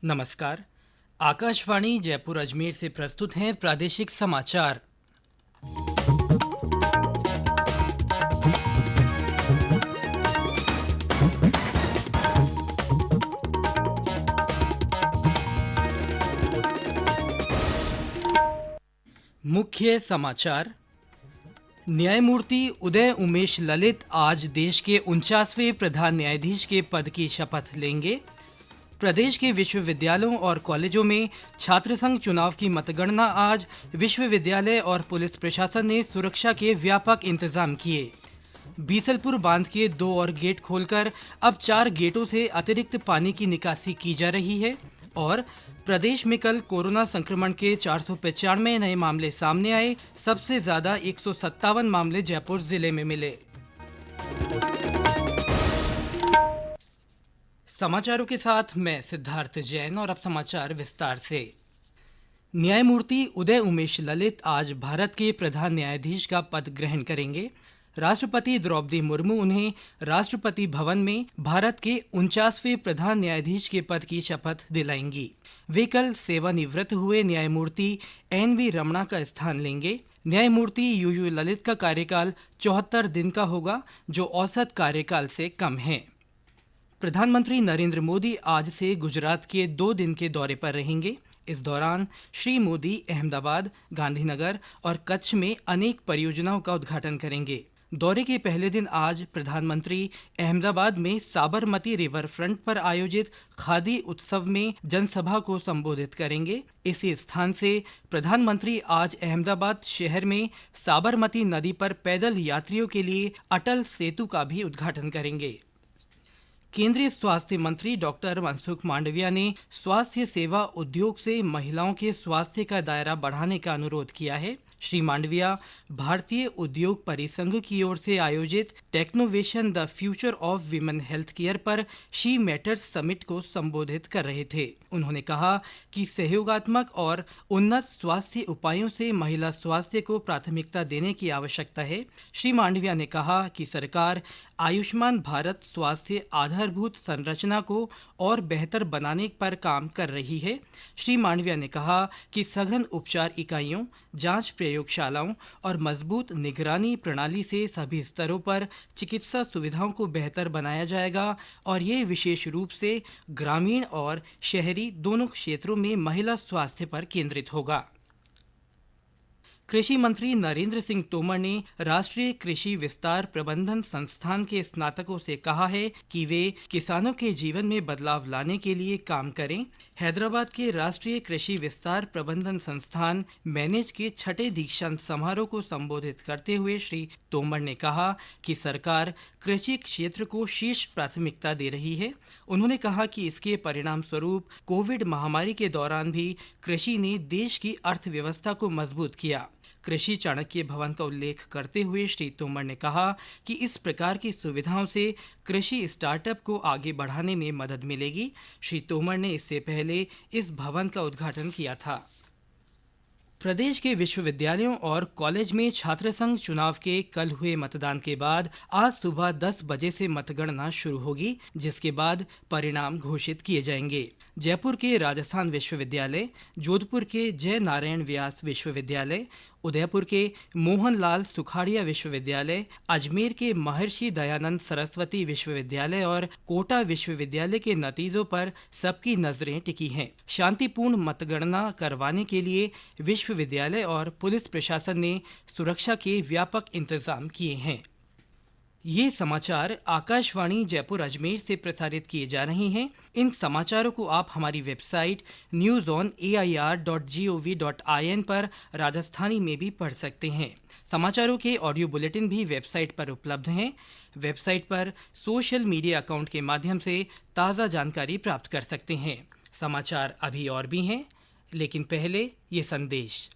नमस्कार। आकाशवाणी जयपुर अजमेर से प्रस्तुत हैं प्रादेशिक समाचार। मुख्य समाचार। न्यायमूर्ति उदय उमेश ललित आज देश के 49वें प्रधान न्यायाधीश के पद की शपथ लेंगे। प्रदेश के विश्वविद्यालयों और कॉलेजों में छात्र संघ चुनाव की मतगणना आज। विश्वविद्यालय और पुलिस प्रशासन ने सुरक्षा के व्यापक इंतजाम किए। बीसलपुर बांध के 2 और गेट खोलकर अब 4 गेटों से अतिरिक्त पानी की निकासी की जा रही है। और प्रदेश में कल कोरोना संक्रमण के 495 नए मामले सामने आए। सबसे ज्यादा 157 मामले जयपुर जिले में मिले। समाचारों के साथ मैं सिद्धार्थ जैन और अब समाचार विस्तार से। न्यायमूर्ति उदय उमेश ललित आज भारत के प्रधान न्यायाधीश का पद ग्रहण करेंगे। राष्ट्रपति द्रौपदी मुर्मू उन्हें राष्ट्रपति भवन में भारत के 49वें प्रधान न्यायाधीश के पद की शपथ दिलाएंगी। वे कल सेवानिवृत्त हुए न्यायमूर्ति एन.वी. रमणा का स्थान लेंगे। न्यायमूर्ति यू ललित का कार्यकाल 74 दिन का होगा, जो औसत कार्यकाल से कम है। प्रधानमंत्री नरेंद्र मोदी आज से गुजरात के 2 दिन के दौरे पर रहेंगे। इस दौरान श्री मोदी अहमदाबाद, गांधीनगर और कच्छ में अनेक परियोजनाओं का उद्घाटन करेंगे। दौरे के पहले दिन आज प्रधानमंत्री अहमदाबाद में साबरमती रिवर फ्रंट पर आयोजित खादी उत्सव में जनसभा को संबोधित करेंगे। इसी स्थान से प्रधानमंत्री आज अहमदाबाद शहर में साबरमती नदी पर पैदल यात्रियों के लिए अटल सेतु का भी उद्घाटन करेंगे। केंद्रीय स्वास्थ्य मंत्री डॉक्टर मनसुख मांडविया ने स्वास्थ्य सेवा उद्योग से महिलाओं के स्वास्थ्य का दायरा बढ़ाने का अनुरोध किया है। श्री मांडविया भारतीय उद्योग परिसंघ की ओर से आयोजित technovation the future of women health care पर शी मैटर्स समिट को संबोधित कर रहे थे। उन्होंने कहा कि सहयोगात्मक और उन्नत स्वास्थ्य उपायों से महिला स्वास्थ्य को प्राथमिकता देने की आवश्यकता है। श्री मांडविया ने कहा कि सरकार आयुष्मान भारत स्वास्थ्य आधारभूत संरचना को और बेहतर बनाने पर काम कर रही है। श्री मांडविया ने कहा कि सघन उपचार इकाइयों, जांच प्रयोगशालाओं और मजबूत निगरानी प्रणाली से सभी स्तरों पर चिकित्सा सुविधाओं को बेहतर बनाया जाएगा और ये विशेष रूप से ग्रामीण और शहरी दोनों क्षेत्रों में महिला स्वास्थ्य पर केंद्रित होगा। कृषि मंत्री नरेंद्र सिंह तोमर ने राष्ट्रीय कृषि विस्तार प्रबंधन संस्थान के स्नातकों से कहा है कि वे किसानों के जीवन में बदलाव लाने के लिए काम करें। हैदराबाद के राष्ट्रीय कृषि विस्तार प्रबंधन संस्थान मैनेज के 6ठे दीक्षांत समारोह को संबोधित करते हुए श्री तोमर ने कहा कि सरकार कृषि क्षेत्र को शीर्ष प्राथमिकता दे रही है। उन्होंने कहा कि इसके परिणाम स्वरूप कोविड महामारी के दौरान भी कृषि ने देश की अर्थव्यवस्था को मजबूत किया। कृषि चाणक्य भवन का उल्लेख करते हुए श्री तोमर ने कहा कि इस प्रकार की सुविधाओं से कृषि स्टार्टअप को आगे बढ़ाने में मदद मिलेगी। श्री तोमर ने इससे पहले इस भवन का उद्घाटन किया था। प्रदेश के विश्वविद्यालयों और कॉलेज में छात्र संघ चुनाव के कल हुए मतदान के बाद आज सुबह 10 बजे से मतगणना शुरू होगी, जिसके बाद परिणाम घोषित किए जाएंगे। जयपुर के राजस्थान विश्वविद्यालय, जोधपुर के जय नारायण व्यास विश्वविद्यालय, उदयपुर के मोहनलाल सुखाड़िया विश्वविद्यालय, अजमेर के महर्षि दयानंद सरस्वती विश्वविद्यालय और कोटा विश्वविद्यालय के नतीजों पर सबकी नजरें टिकी हैं। शांतिपूर्ण मतगणना करवाने के लिए विश्वविद्यालय और पुलिस प्रशासन ने सुरक्षा के व्यापक इंतजाम किए हैं। ये समाचार आकाशवाणी जयपुर अजमेर से प्रसारित किए जा रहे हैं। इन समाचारों को आप हमारी वेबसाइट news.air.gov.in पर राजस्थानी में भी पढ़ सकते हैं। समाचारों के ऑडियो बुलेटिन भी वेबसाइट पर उपलब्ध हैं। वेबसाइट पर सोशल मीडिया अकाउंट के माध्यम से ताज़ा जानकारी प्राप्त कर सकते हैं। समाचार अभी और भी हैं, लेकिन पहले ये संदेश।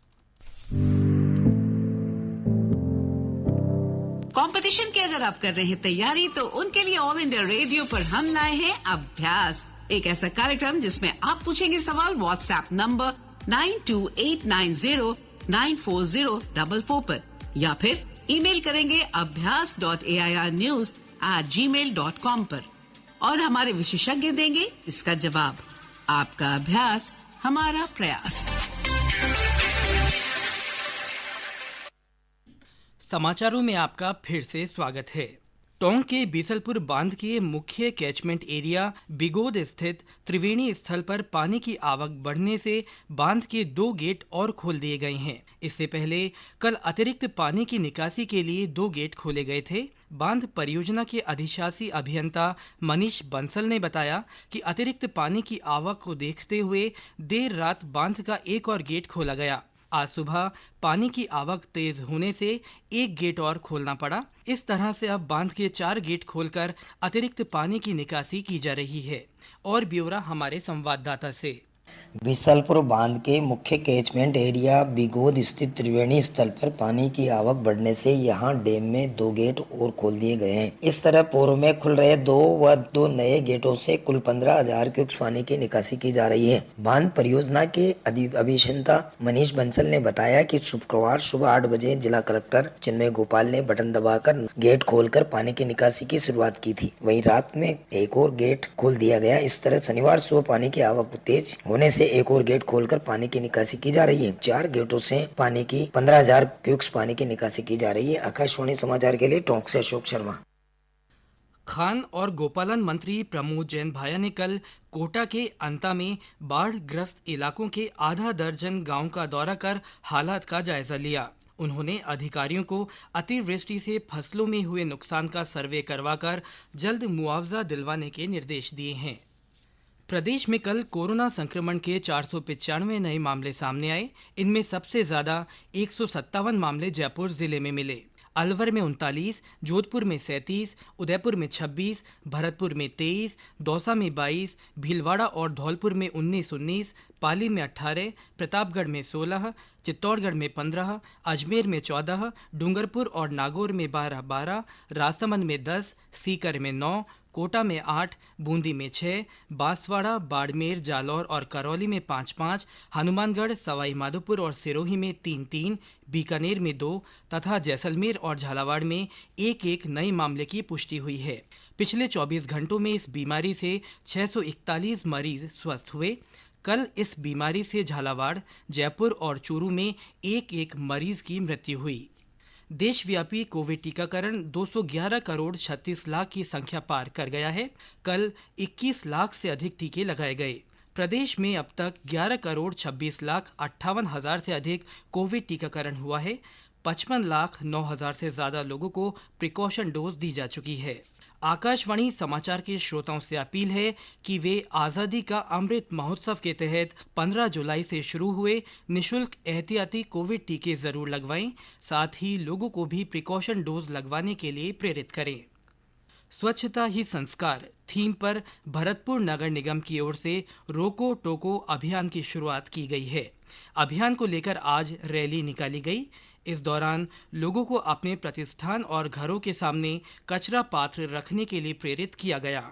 कंपटीशन की अगर आप कर रहे हैं तैयारी, तो उनके लिए ऑल इंडिया रेडियो पर हम लाए हैं अभ्यास, एक ऐसा कार्यक्रम जिसमें आप पूछेंगे सवाल व्हाट्सएप नंबर 9289094044 पर, या फिर ईमेल करेंगे abhyas.airnews@gmail.com पर और हमारे विशेषज्ञ देंगे इसका जवाब। आपका अभ्यास हमारा प्रयास। समाचारों में आपका फिर से स्वागत है। टोंक के बीसलपुर बांध के मुख्य कैचमेंट एरिया बिगोद स्थित त्रिवेणी स्थल पर पानी की आवक बढ़ने से बांध के 2 गेट और खोल दिए गए हैं। इससे पहले कल अतिरिक्त पानी की निकासी के लिए 2 गेट खोले गए थे। बांध परियोजना के अधिशासी अभियंता मनीष बंसल ने बताया कि अतिरिक्त पानी की आवक को देखते हुए देर रात बांध का एक और गेट खोला गया। आज सुबह पानी की आवक तेज होने से एक गेट और खोलना पड़ा। इस तरह से अब बांध के 4 गेट खोलकर अतिरिक्त पानी की निकासी की जा रही है। और ब्यौरा हमारे संवाददाता से। बीसलपुर बांध के मुख्य कैचमेंट एरिया बिगोद स्थित त्रिवेणी स्थल पर पानी की आवक बढ़ने से यहां डैम में 2 गेट और खोल दिए गए हैं। इस तरह पूर्व में खुल रहे 2 नए गेटों से कुल 15,000 क्यूसेक पानी की निकासी की जा रही है। बांध परियोजना के अभियंता मनीष बंसल ने बताया कि शुक्रवार सुबह 8 बजे जिला कलेक्टर चिन्मय गोपाल ने बटन दबाकर गेट खोलकर पानी की निकासी की शुरुआत की थी। वहीं रात में एक और गेट खोल दिया गया। इस तरह शनिवार सुबह पानी की आवक तेज होने से एक और गेट खोलकर पानी की निकासी की जा रही है। 4 गेटों से पानी की 15,000 क्यूसेक पानी की निकासी की जा रही है। आकाशवाणी समाचार के लिए टोंक से अशोक शर्मा। खान और गोपालन मंत्री प्रमोद जैन भाया ने कल कोटा के अंता में बाढ़ ग्रस्त इलाकों के आधा दर्जन गांव का दौरा कर हालात का जायजा लिया। उन्होंने अधिकारियों को अतिवृष्टि से फसलों में हुए नुकसान का सर्वे करवाकर जल्द मुआवजा दिलवाने के निर्देश दिए हैं। प्रदेश में कल कोरोना संक्रमण के 495 नए मामले सामने आए। इनमें सबसे ज्यादा 157 मामले जयपुर जिले में मिले। अलवर में 39, जोधपुर में 37, उदयपुर में 26, भरतपुर में 23, दौसा में 22, भीलवाड़ा और धौलपुर में 19, पाली में 18, प्रतापगढ़ में 16, चित्तौड़गढ़ में 15, अजमेर में 14, डूंगरपुर और नागौर में 12, राजसमंद में 10, सीकर में 9, कोटा में 8, बूंदी में 6, बांसवाड़ा, बाड़मेर, जालौर और करौली में 5, हनुमानगढ़, सवाई माधोपुर और सिरोही में 3, बीकानेर में 2 तथा जैसलमेर और झालावाड़ में 1 नए मामले की पुष्टि हुई है। पिछले 24 घंटों में इस बीमारी से 641 मरीज स्वस्थ हुए। कल इस बीमारी से झालावाड़, जयपुर और चूरू में 1 मरीज की मृत्यु हुई। देशव्यापी कोविड टीकाकरण 211 करोड़ 36 लाख की संख्या पार कर गया है। कल 21 लाख से अधिक टीके लगाए गए। प्रदेश में अब तक 11 करोड़ 26 लाख 58 हजार से अधिक कोविड टीकाकरण हुआ है। 55 लाख 9 हजार से ज्यादा लोगों को प्रिकॉशन डोज दी जा चुकी है। आकाशवाणी समाचार के श्रोताओं से अपील है कि वे आज़ादी का अमृत महोत्सव के तहत 15 जुलाई से शुरू हुए निशुल्क एहतियाती कोविड टीके जरूर लगवाएं। साथ ही लोगों को भी प्रिकॉशन डोज लगवाने के लिए प्रेरित करें। स्वच्छता ही संस्कार थीम पर भरतपुर नगर निगम की ओर से रोको टोको अभियान की शुरुआत की गई है। अभियान को लेकर आज रैली निकाली गई। इस दौरान लोगों को अपने प्रतिष्ठान और घरों के सामने कचरा पात्र रखने के लिए प्रेरित किया गया।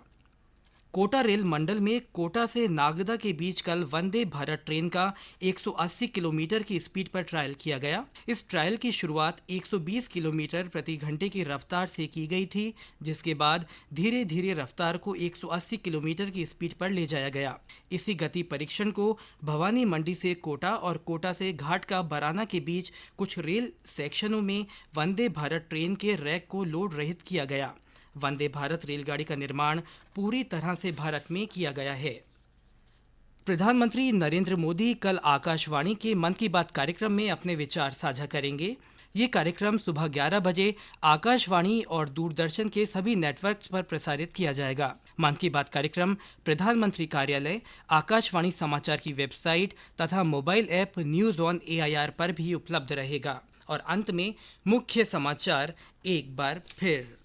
कोटा रेल मंडल में कोटा से नागदा के बीच कल वंदे भारत ट्रेन का 180 किलोमीटर की स्पीड पर ट्रायल किया गया। इस ट्रायल की शुरुआत 120 किलोमीटर प्रति घंटे की रफ्तार से की गई थी, जिसके बाद धीरे धीरे रफ्तार को 180 किलोमीटर की स्पीड पर ले जाया गया। इसी गति परीक्षण को भवानी मंडी से कोटा और कोटा से घाट का बराना के बीच कुछ रेल सेक्शनों में वंदे भारत ट्रेन के रैक को लोड रहित किया गया। वंदे भारत रेलगाड़ी का निर्माण पूरी तरह से भारत में किया गया है। प्रधानमंत्री नरेंद्र मोदी कल आकाशवाणी के मन की बात कार्यक्रम में अपने विचार साझा करेंगे। ये कार्यक्रम सुबह 11 बजे आकाशवाणी और दूरदर्शन के सभी नेटवर्क्स पर प्रसारित किया जाएगा। मन की बात कार्यक्रम प्रधानमंत्री कार्यालय, आकाशवाणी समाचार की वेबसाइट तथा mobile app news on AIR पर भी उपलब्ध रहेगा। और अंत में मुख्य समाचार एक बार फिर।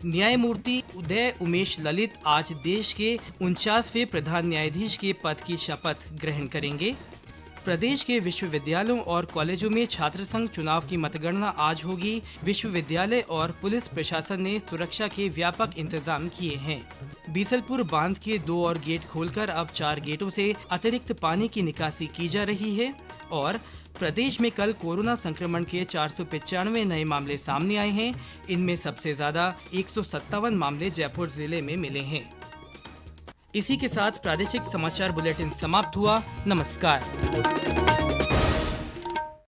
न्यायमूर्ति उदय उमेश ललित आज देश के 49वें प्रधान न्यायाधीश के पद की शपथ ग्रहण करेंगे। प्रदेश के विश्वविद्यालयों और कॉलेजों में छात्र संघ चुनाव की मतगणना आज होगी। विश्वविद्यालय और पुलिस प्रशासन ने सुरक्षा के व्यापक इंतजाम किए हैं। बीसलपुर बांध के 2 और गेट खोलकर अब 4 गेटों से अतिरिक्त पानी की निकासी की जा रही है। और प्रदेश में कल कोरोना संक्रमण के 495 नए मामले सामने आए हैं। इनमें सबसे ज्यादा 157 मामले जयपुर जिले में मिले हैं। इसी के साथ प्रादेशिक समाचार बुलेटिन समाप्त हुआ। नमस्कार।